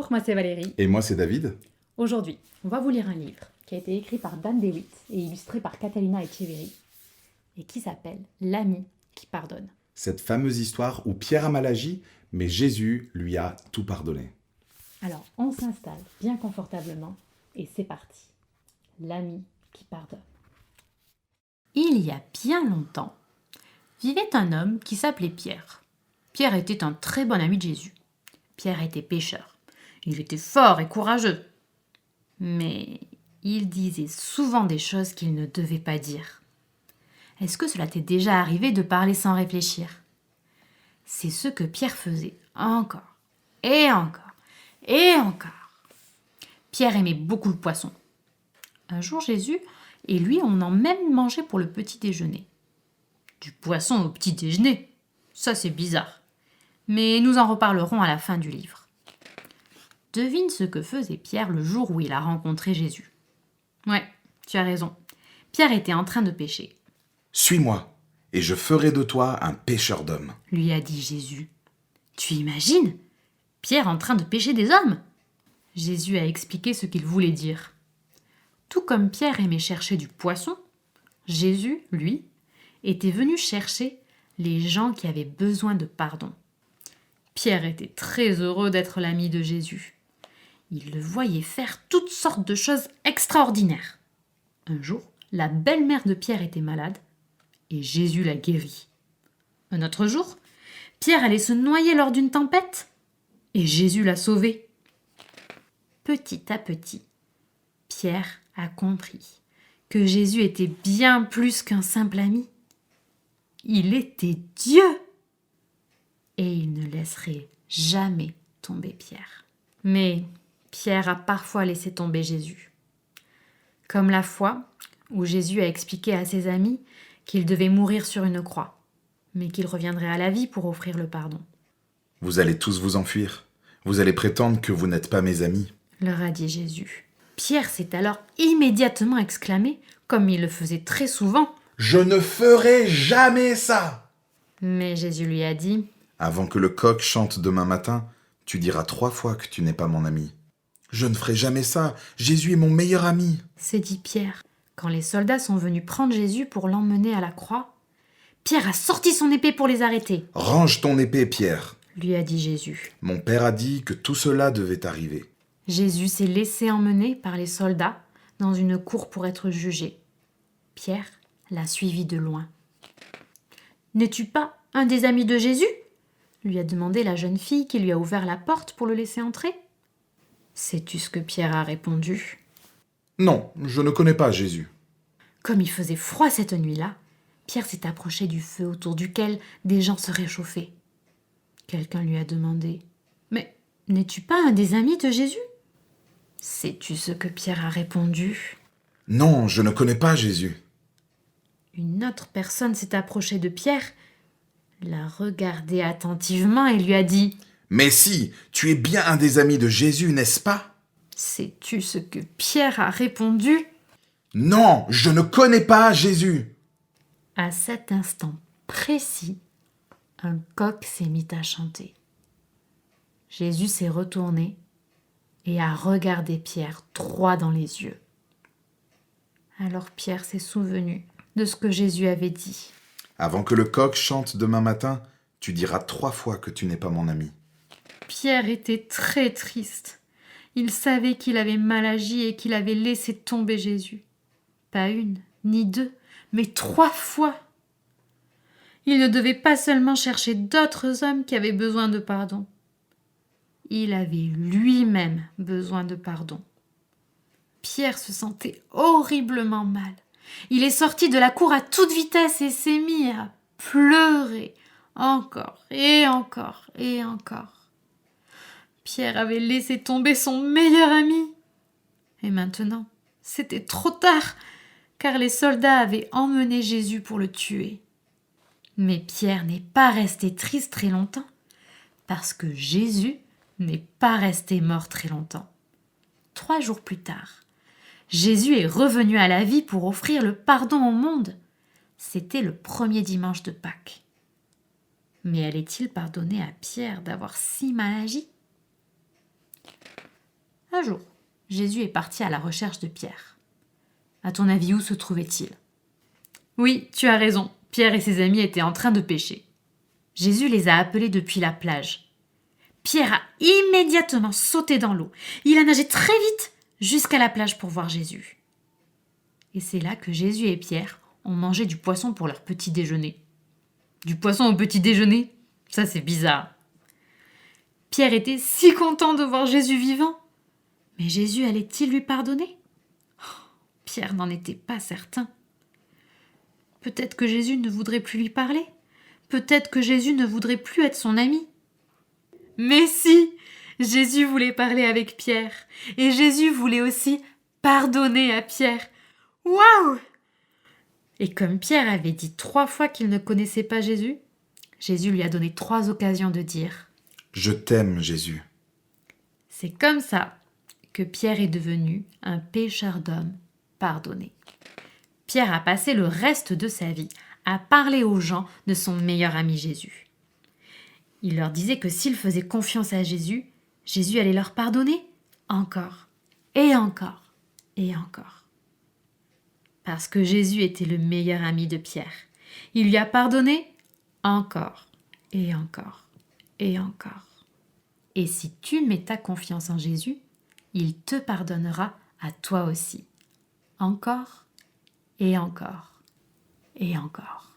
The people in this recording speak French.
Bonjour, moi c'est Valérie. Et moi, c'est David. Aujourd'hui, on va vous lire un livre qui a été écrit par Dan DeWitt et illustré par Catalina Echeverri et qui s'appelle L'ami qui pardonne. Cette fameuse histoire où Pierre a mal agi, mais Jésus lui a tout pardonné. Alors, on s'installe bien confortablement et c'est parti. L'ami qui pardonne. Il y a bien longtemps, vivait un homme qui s'appelait Pierre. Pierre était un très bon ami de Jésus. Pierre était pêcheur. Il était fort et courageux. Mais il disait souvent des choses qu'il ne devait pas dire. Est-ce que cela t'est déjà arrivé de parler sans réfléchir ? C'est ce que Pierre faisait encore, et encore, et encore. Pierre aimait beaucoup le poisson. Un jour, Jésus et lui en ont même mangé pour le petit déjeuner. Du poisson au petit déjeuner, ça c'est bizarre. Mais nous en reparlerons à la fin du livre. Devine ce que faisait Pierre le jour où il a rencontré Jésus. Ouais, tu as raison. Pierre était en train de pêcher. « Suis-moi, et je ferai de toi un pêcheur d'hommes. » Lui a dit Jésus. Tu imagines ? Pierre en train de pêcher des hommes ? Jésus a expliqué ce qu'il voulait dire. Tout comme Pierre aimait chercher du poisson, Jésus, lui, était venu chercher les gens qui avaient besoin de pardon. Pierre était très heureux d'être l'ami de Jésus. Il le voyait faire toutes sortes de choses extraordinaires. Un jour, la belle-mère de Pierre était malade et Jésus la guérit. Un autre jour, Pierre allait se noyer lors d'une tempête et Jésus l'a sauvé. Petit à petit, Pierre a compris que Jésus était bien plus qu'un simple ami. Il était Dieu et il ne laisserait jamais tomber Pierre. Mais Pierre a parfois laissé tomber Jésus. Comme la fois où Jésus a expliqué à ses amis qu'il devait mourir sur une croix, mais qu'il reviendrait à la vie pour offrir le pardon. « Vous allez tous vous enfuir. Vous allez prétendre que vous n'êtes pas mes amis. » leur a dit Jésus. Pierre s'est alors immédiatement exclamé, comme il le faisait très souvent. « Je ne ferai jamais ça !» Mais Jésus lui a dit, « Avant que le coq chante demain matin, tu diras 3 fois que tu n'es pas mon ami. »« Je ne ferai jamais ça. Jésus est mon meilleur ami. » s'est dit Pierre. Quand les soldats sont venus prendre Jésus pour l'emmener à la croix, Pierre a sorti son épée pour les arrêter. « Range ton épée, Pierre. » lui a dit Jésus. « Mon père a dit que tout cela devait arriver. » Jésus s'est laissé emmener par les soldats dans une cour pour être jugé. Pierre l'a suivi de loin. « N'es-tu pas un des amis de Jésus ?» lui a demandé la jeune fille qui lui a ouvert la porte pour le laisser entrer. Sais-tu ce que Pierre a répondu ? « Non, je ne connais pas Jésus. » Comme il faisait froid cette nuit-là, Pierre s'est approché du feu autour duquel des gens se réchauffaient. Quelqu'un lui a demandé « Mais n'es-tu pas un des amis de Jésus ?» Sais-tu ce que Pierre a répondu ? « Non, je ne connais pas Jésus. » Une autre personne s'est approchée de Pierre, l'a regardé attentivement et lui a dit « Mais si, tu es bien un des amis de Jésus, n'est-ce pas ? » Sais-tu ce que Pierre a répondu ? « Non, je ne connais pas Jésus. » À cet instant précis, un coq s'est mis à chanter. Jésus s'est retourné et a regardé Pierre droit dans les yeux. Alors Pierre s'est souvenu de ce que Jésus avait dit. « Avant que le coq chante demain matin, tu diras 3 fois que tu n'es pas mon ami. » Pierre était très triste. Il savait qu'il avait mal agi et qu'il avait laissé tomber Jésus. Pas 1, ni 2, mais 3 fois. Il ne devait pas seulement chercher d'autres hommes qui avaient besoin de pardon. Il avait lui-même besoin de pardon. Pierre se sentait horriblement mal. Il est sorti de la cour à toute vitesse et s'est mis à pleurer encore et encore et encore. Pierre avait laissé tomber son meilleur ami. Et maintenant, c'était trop tard, car les soldats avaient emmené Jésus pour le tuer. Mais Pierre n'est pas resté triste très longtemps, parce que Jésus n'est pas resté mort très longtemps. 3 jours plus tard, Jésus est revenu à la vie pour offrir le pardon au monde. C'était le premier dimanche de Pâques. Mais allait-il pardonner à Pierre d'avoir si mal agi ? Un jour, Jésus est parti à la recherche de Pierre. À ton avis, où se trouvait-il? Oui, tu as raison, Pierre et ses amis étaient en train de pêcher. Jésus les a appelés depuis la plage. Pierre a immédiatement sauté dans l'eau. Il a nagé très vite jusqu'à la plage pour voir Jésus. Et c'est là que Jésus et Pierre ont mangé du poisson pour leur petit déjeuner. Du poisson au petit déjeuner? Ça, c'est bizarre. Pierre était si content de voir Jésus vivant. Mais Jésus allait-il lui pardonner? Pierre n'en était pas certain. Peut-être que Jésus ne voudrait plus lui parler. Peut-être que Jésus ne voudrait plus être son ami. Mais si, Jésus voulait parler avec Pierre. Et Jésus voulait aussi pardonner à Pierre. Waouh! Et comme Pierre avait dit 3 fois qu'il ne connaissait pas Jésus, Jésus lui a donné 3 occasions de dire « Je t'aime, Jésus. » C'est comme ça que Pierre est devenu un pêcheur d'hommes pardonné. Pierre a passé le reste de sa vie à parler aux gens de son meilleur ami Jésus. Il leur disait que s'ils faisaient confiance à Jésus, Jésus allait leur pardonner encore et encore et encore. Parce que Jésus était le meilleur ami de Pierre. Il lui a pardonné encore et encore et encore. Et si tu mets ta confiance en Jésus, il te pardonnera à toi aussi. Encore et encore et encore.